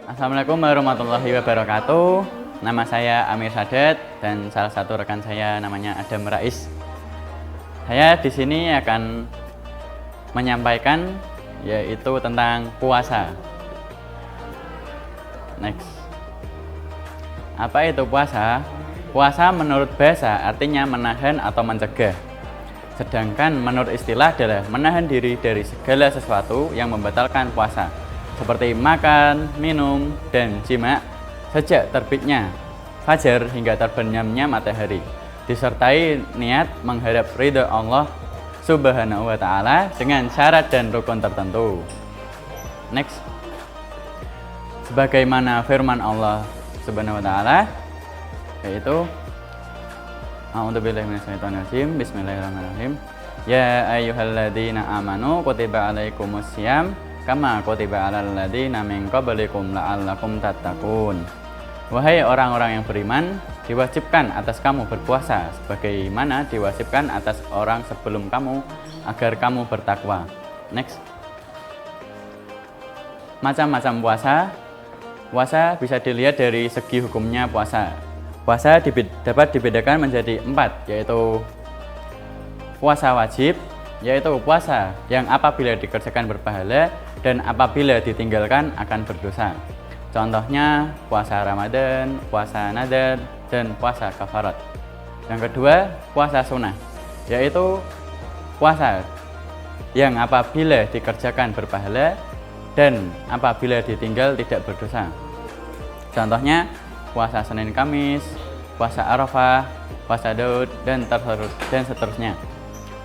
Assalamualaikum warahmatullahi wabarakatuh. Nama saya Amir Sadet dan salah satu rekan saya namanya Adam Rais. Saya di sini akan menyampaikan yaitu tentang puasa. Next. Apa itu puasa? Puasa menurut bahasa artinya menahan atau mencegah. Sedangkan menurut istilah adalah menahan diri dari segala sesuatu yang membatalkan puasa, seperti makan, minum, dan jima sejak terbitnya fajar hingga terbenamnya matahari, disertai niat mengharap ridha Allah Subhanahu wa Ta'ala dengan syarat dan rukun tertentu. Next. Sebagaimana firman Allah Subhanahu wa Ta'ala, yaitu A'udzubillahi minasyaitonirrajim. Bismillahirrahmanirrahim. Ya ayyuhalladzina amanu kutiba alaikumussyam kama kutiba alal ladzina min qablikum la'allakum tattaqun. Wahai orang-orang yang beriman, diwajibkan atas kamu berpuasa sebagaimana diwajibkan atas orang sebelum kamu agar kamu bertakwa. Next. Macam-macam puasa. Puasa bisa dilihat dari segi hukumnya puasa. Puasa dapat dibedakan menjadi 4, yaitu puasa wajib, yaitu puasa yang apabila dikerjakan berpahala dan apabila ditinggalkan akan berdosa. Contohnya puasa Ramadan, puasa Nadar, dan puasa kafarat. Yang kedua, puasa sunnah, yaitu puasa yang apabila dikerjakan berpahala dan apabila ditinggal tidak berdosa. Contohnya puasa Senin Kamis, puasa Arafah, puasa Daud, dan seterusnya.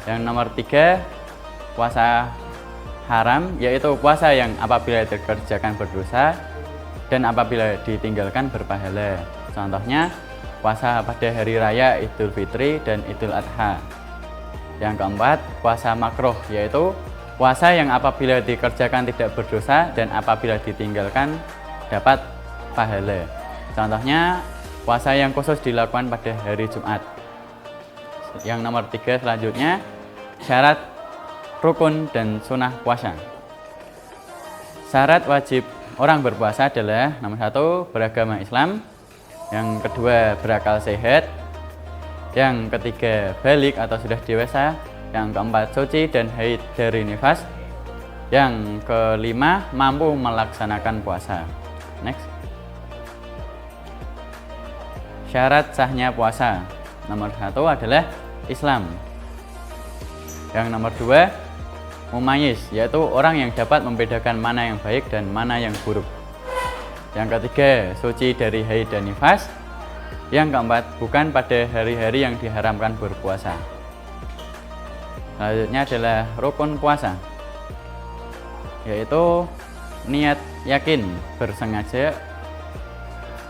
Yang nomor 3, puasa haram, yaitu puasa yang apabila dikerjakan berdosa dan apabila ditinggalkan berpahala. Contohnya puasa pada hari raya Idul Fitri dan Idul Adha. Yang keempat, puasa makruh, yaitu puasa yang apabila dikerjakan tidak berdosa dan apabila ditinggalkan dapat pahala. Contohnya puasa yang khusus dilakukan pada hari Jumat. Yang nomor 3 selanjutnya, syarat, rukun, dan sunnah puasa. Syarat wajib orang berpuasa adalah nomor 1, beragama Islam. Yang kedua, berakal sehat. Yang ketiga, balik atau sudah dewasa. Yang keempat, suci dan haid dari nifas. Yang kelima, mampu melaksanakan puasa. Next. Syarat sahnya puasa. Nomor 1 adalah Islam. Yang nomor 2, mumayyiz, yaitu orang yang dapat membedakan mana yang baik dan mana yang buruk. Yang ketiga, suci dari haid dan nifas. Yang keempat, bukan pada hari-hari yang diharamkan berpuasa. Selanjutnya adalah rukun puasa, yaitu niat yakin bersengaja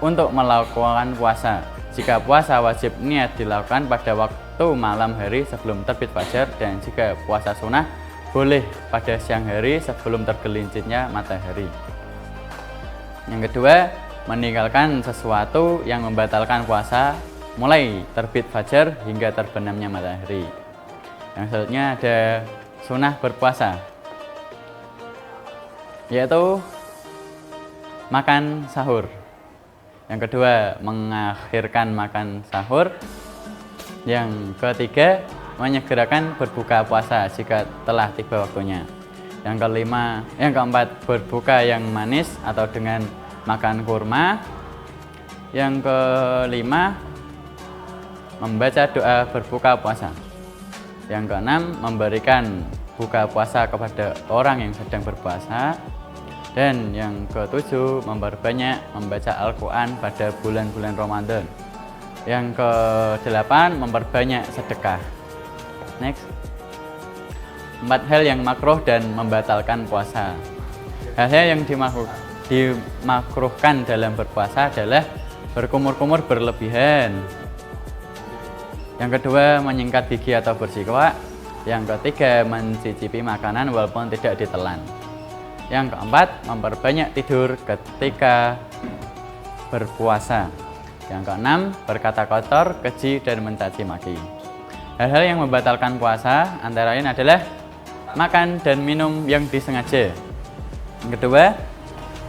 untuk melakukan puasa. Jika puasa wajib niat dilakukan pada waktu malam hari sebelum terbit fajar, dan jika puasa sunnah boleh pada siang hari sebelum tergelincirnya matahari. Yang kedua, meninggalkan sesuatu yang membatalkan puasa mulai terbit fajar hingga terbenamnya matahari. Yang selanjutnya ada sunnah berpuasa, yaitu makan sahur. Yang kedua, mengakhirkan makan sahur. Yang ketiga, menyegerakan berbuka puasa jika telah tiba waktunya. Yang keempat, berbuka yang manis atau dengan makan kurma. Yang kelima, membaca doa berbuka puasa. Yang keenam, memberikan buka puasa kepada orang yang sedang berpuasa. Dan yang ketujuh, memperbanyak membaca Al-Quran pada bulan-bulan Ramadan. Yang kedelapan, memperbanyak sedekah. Next. 4 hal yang makruh dan membatalkan puasa. Hal-hal yang dimakruhkan dalam berpuasa adalah berkumur-kumur berlebihan. Yang kedua, menyingkat gigi atau bersiwak. Yang ketiga, mencicipi makanan walaupun tidak ditelan. Yang keempat, memperbanyak tidur ketika berpuasa. Yang keenam, berkata kotor, keji, dan mencaci maki. Hal-hal yang membatalkan puasa antara lain adalah makan dan minum yang disengaja. Yang kedua,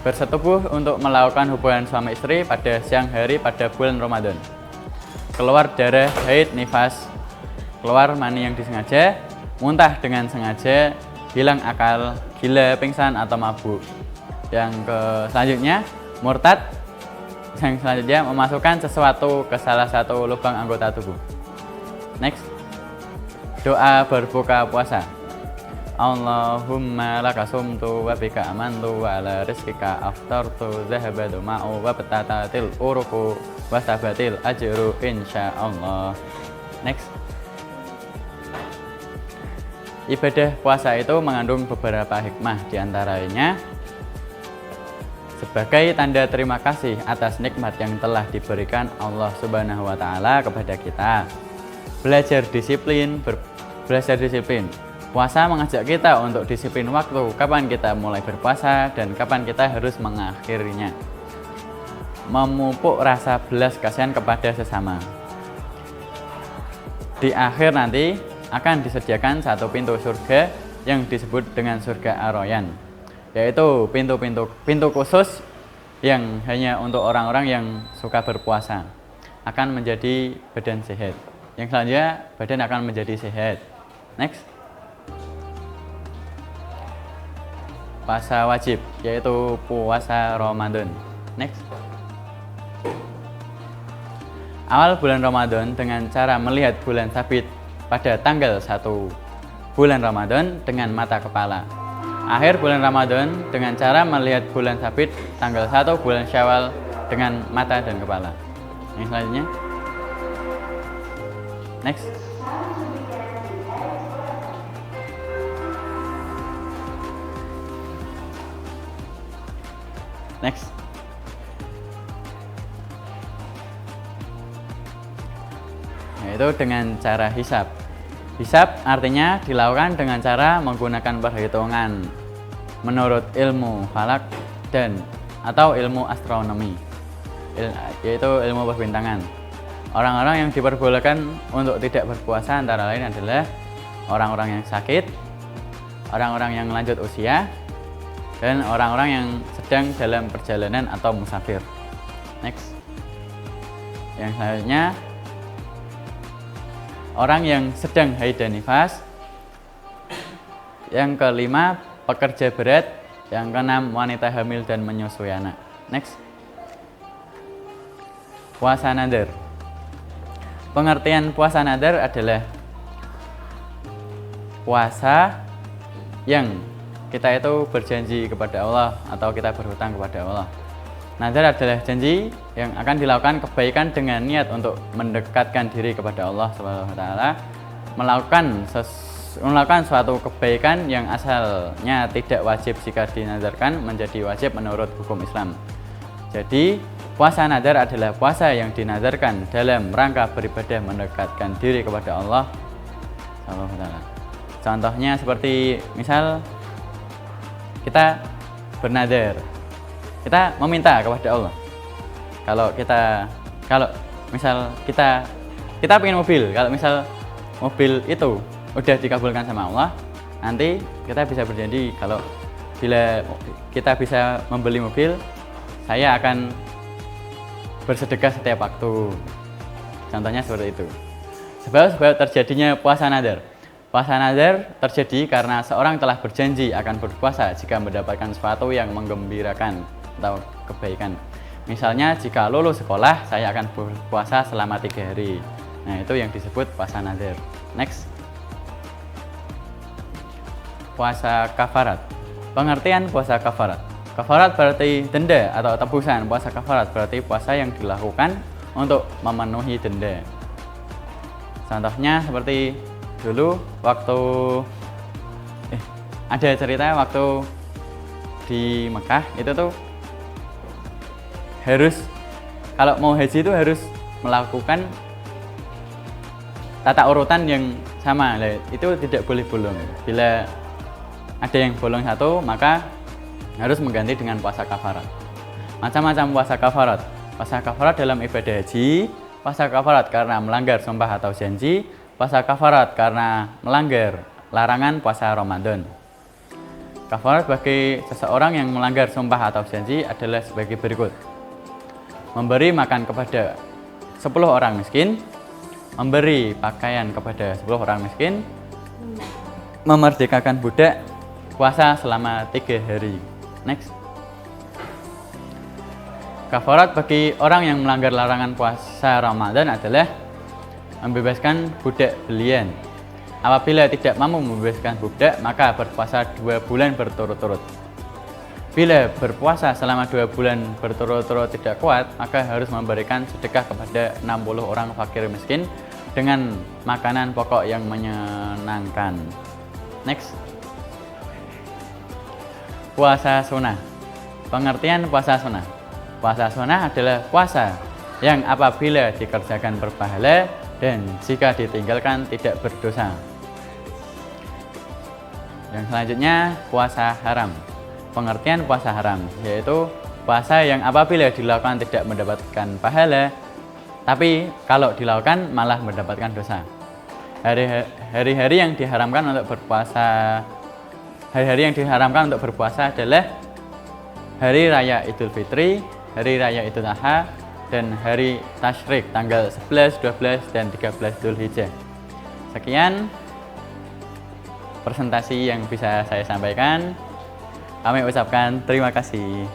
bersetubuh untuk melakukan hubungan suami istri pada siang hari pada bulan Ramadan. Keluar darah haid nifas, keluar mani yang disengaja, muntah dengan sengaja, hilang akal, gila, pingsan atau mabuk. Yang selanjutnya murtad, yang selanjutnya memasukkan sesuatu ke salah satu lubang anggota tubuh. Next, doa berbuka puasa. Allahumma laka sumtu wa bika amantu wa ala rizkika aftartu zahabadu ma'u wa betatatil uruku wa sabatil ajru insyaallah. Next, ibadah puasa itu mengandung beberapa hikmah, diantaranya sebagai tanda terima kasih atas nikmat yang telah diberikan Allah Subhanahu wa Ta'ala kepada kita. Belajar disiplin. Puasa mengajak kita untuk disiplin waktu, kapan kita mulai berpuasa dan kapan kita harus mengakhirinya. Memupuk rasa belas kasihan kepada sesama. Di akhir nanti akan disediakan satu pintu surga yang disebut dengan surga Ar-Rayyan, yaitu pintu khusus yang hanya untuk orang-orang yang suka berpuasa, akan menjadi badan sehat. Yang selanjutnya badan akan menjadi sehat. Next, puasa wajib, yaitu puasa Ramadan. Next, awal bulan Ramadan dengan cara melihat bulan sabit pada tanggal 1 bulan Ramadan dengan mata kepala. Akhir bulan Ramadan dengan cara melihat bulan sabit tanggal 1 bulan Syawal dengan mata dan kepala. Yang selanjutnya, next, yaitu dengan cara hisab. Hisab artinya dilakukan dengan cara menggunakan perhitungan menurut ilmu falak dan atau ilmu astronomi, yaitu ilmu perbintangan. Orang-orang yang diperbolehkan untuk tidak berpuasa antara lain adalah orang-orang yang sakit, orang-orang yang lanjut usia, dan orang-orang yang sedang dalam perjalanan atau musafir. Next, yang selanjutnya orang yang sedang haid dan nifas. Yang kelima, pekerja berat. Yang keenam, wanita hamil dan menyusui anak. Next, puasa nadar. Pengertian puasa nadar adalah puasa yang kita itu berjanji kepada Allah atau kita berhutang kepada Allah. Nadar adalah janji yang akan dilakukan kebaikan dengan niat untuk mendekatkan diri kepada Allah Subhanahu wa Ta'ala, melakukan suatu kebaikan yang asalnya tidak wajib jika dinadarkan menjadi wajib menurut hukum Islam. Jadi, puasa nadar adalah puasa yang dinadarkan dalam rangka beribadah mendekatkan diri kepada Allah Subhanahu wa Ta'ala. Contohnya seperti misal kita bernadar, kita meminta kepada Allah. Kalau misal kita pengen mobil, kalau misal mobil itu udah dikabulkan sama Allah, nanti kita bisa berjanji kalau bila kita bisa membeli mobil, saya akan bersedekah setiap waktu. Contohnya seperti itu. Sebab terjadinya puasa nadar. Puasa nadar terjadi karena seorang telah berjanji akan berpuasa jika mendapatkan sesuatu yang menggembirakan atau kebaikan. Misalnya jika lulus sekolah, saya akan berpuasa selama 3 hari. Nah, itu yang disebut puasa nadar. Next, puasa kafarat. Pengertian puasa kafarat. Kafarat berarti denda atau tebusan. Puasa kafarat berarti puasa yang dilakukan untuk memenuhi denda. Contohnya seperti dulu waktu ada cerita waktu di Mekah itu tuh harus, kalau mau haji itu harus melakukan tata urutan yang sama. Itu tidak boleh bolong. Bila ada yang bolong satu, maka harus mengganti dengan puasa kafarat. Macam-macam puasa kafarat. Puasa kafarat dalam ibadah haji, puasa kafarat karena melanggar sumpah atau janji, puasa kafarat karena melanggar larangan puasa Ramadan. Kafarat bagi seseorang yang melanggar sumpah atau janji adalah sebagai berikut. Memberi makan kepada 10 orang miskin, memberi pakaian kepada 10 orang miskin, memerdekakan budak, puasa selama 3 hari. Next. Kafarat bagi orang yang melanggar larangan puasa Ramadan adalah membebaskan budak belian. Apabila tidak mampu membebaskan budak, maka berpuasa 2 bulan berturut-turut. Bila berpuasa selama 2 bulan berturut-turut tidak kuat, maka harus memberikan sedekah kepada 60 orang fakir miskin dengan makanan pokok yang menyenangkan. Next. Puasa sunnah. Pengertian puasa sunnah. Puasa sunnah adalah puasa yang apabila dikerjakan berpahala dan jika ditinggalkan tidak berdosa. Yang selanjutnya, puasa haram. Pengertian puasa haram yaitu puasa yang apabila dilakukan tidak mendapatkan pahala, tapi kalau dilakukan malah mendapatkan dosa. Hari-hari yang diharamkan untuk berpuasa adalah hari raya Idul Fitri, hari raya Idul Adha, dan hari Tasyrik tanggal 11, 12, dan 13 Dzulhijjah. Sekian presentasi yang bisa saya sampaikan. Kami ucapkan terima kasih.